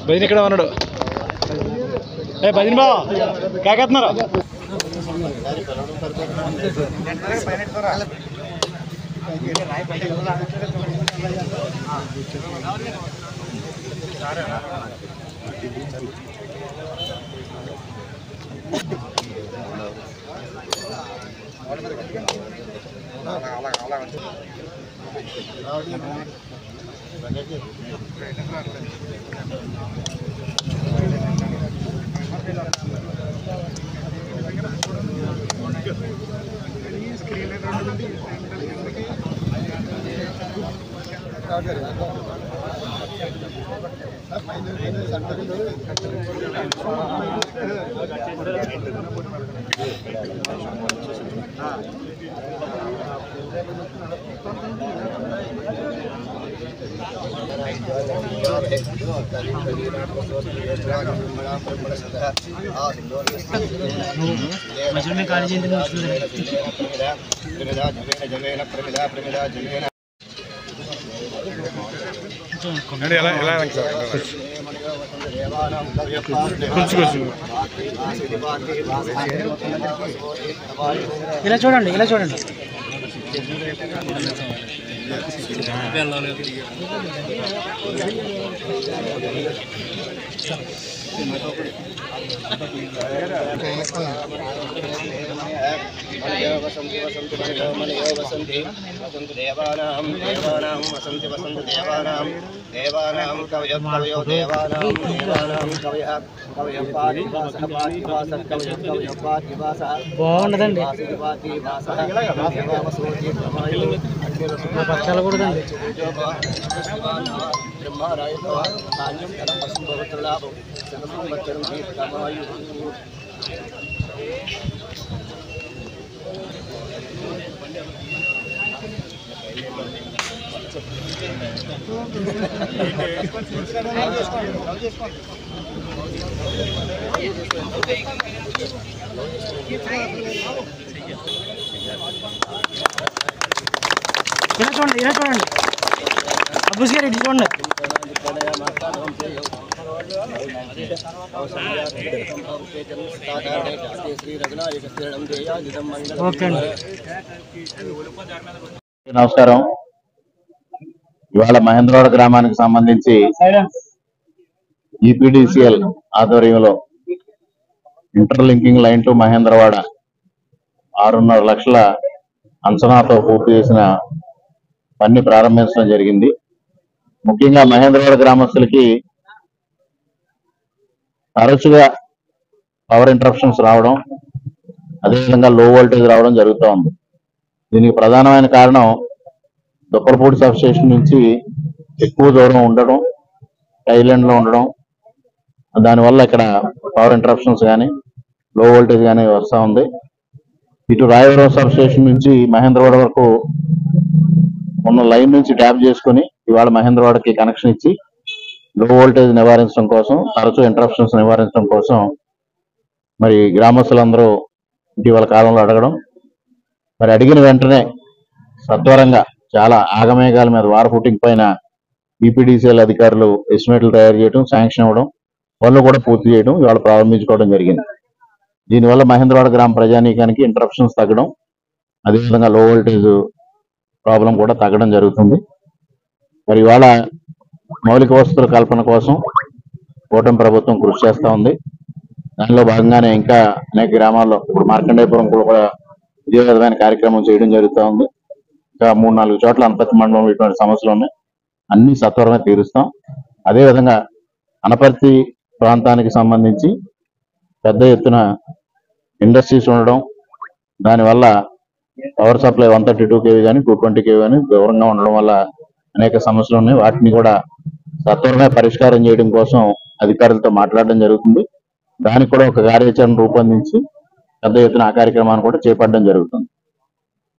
భజన ఇక్కడ ఉన్నాడు. భజన బా కాకెత్తున్నారు. ఇలా చూడండి, ఇలా చూడండి. బాగుండదండి, పచ్చాలు కూడా ఇలా చూడండి, ఇలా చూడండి. అబ్బుస్ గారు ఇటు చూడండి. నమస్కారం. ఇవాళ మహేంద్రవాడ గ్రామానికి సంబంధించి ఈపీడీసీఎల్ ఆధ్వర్యంలో ఇంటర్లింకింగ్ లైన్ టు మహేంద్రవాడ 6.5 లక్షల అంచనాతో పూర్తి చేసిన పని ప్రారంభించడం జరిగింది. ముఖ్యంగా మహేంద్రవాడ గ్రామస్తులకి తరచుగా పవర్ ఇంటరప్షన్స్ రావడం, అదేవిధంగా లో వోల్టేజ్ రావడం జరుగుతూ ఉంది. దీనికి ప్రధానమైన కారణం దుప్పలపూడి సబ్ స్టేషన్ నుంచి ఎక్కువ దూరం ఉండడం, ఐలాండ్ లో ఉండడం, దానివల్ల ఇక్కడ పవర్ ఇంటరప్షన్స్ కానీ లో వోల్టేజ్ కానీ వస్తూ ఉంది. ఇటు రాయవరం సబ్ స్టేషన్ నుంచి మహేంద్రవాడ వరకు ఉన్న లైన్ నుంచి ట్యాప్ చేసుకుని ఇవాళ మహేంద్రవాడకి కనెక్షన్ ఇచ్చి లో వోల్టేజ్ నివారించడం కోసం, తరచూ ఇంటరప్షన్స్ నివారించడం కోసం మరి గ్రామస్తులందరూ ఇటీవల కాలంలో అడగడం, మరి అడిగిన వెంటనే సత్వరంగా చాలా ఆగమేఘాల మీద వార్ ఫుటింగ్ పైన ఈపీడీసీఎల్ అధికారులు ఎస్టిమేట్లు తయారు చేయడం, శాంక్షన్ ఇవ్వడం, పనులు కూడా పూర్తి చేయడం, ఇవాళ ప్రారంభించుకోవడం జరిగింది. దీనివల్ల మహేంద్రవాడ గ్రామ ప్రజానీకానికి ఇంటరప్షన్స్ తగ్గడం, అదేవిధంగా లో వోల్టేజ్ ప్రాబ్లం కూడా తగ్గడం జరుగుతుంది. మరి ఇవాళ మౌలిక వసతుల కల్పన కోసం కూటమి ప్రభుత్వం కృషి చేస్తూ ఉంది. దానిలో భాగంగానే ఇంకా అనేక గ్రామాల్లో ఇప్పుడు మార్కండేయపురం కూడా ఇదే విధమైన కార్యక్రమం చేయడం జరుగుతూ ఉంది. ఇంకా 3-4 చోట్ల అనపర్తి మండలంలో ఇటువంటి సమస్యలు ఉన్నాయి, అన్ని సత్వరమే తీరుస్తాం. అదేవిధంగా అనపర్తి ప్రాంతానికి సంబంధించి పెద్ద ఎత్తున ఇండస్ట్రీస్ ఉండడం, దానివల్ల పవర్ సప్లై 132 kV కానీ 220 kV కానీ దూరంగా ఉండడం వల్ల అనేక సమస్యలు ఉన్నాయి. వాటిని కూడా సత్వరమే పరిష్కారం చేయడం కోసం అధికారులతో మాట్లాడడం జరుగుతుంది. దానికి కూడా ఒక కార్యాచరణ రూపొందించి పెద్ద ఎత్తున ఆ కార్యక్రమాన్ని కూడా చేపట్టడం జరుగుతుంది.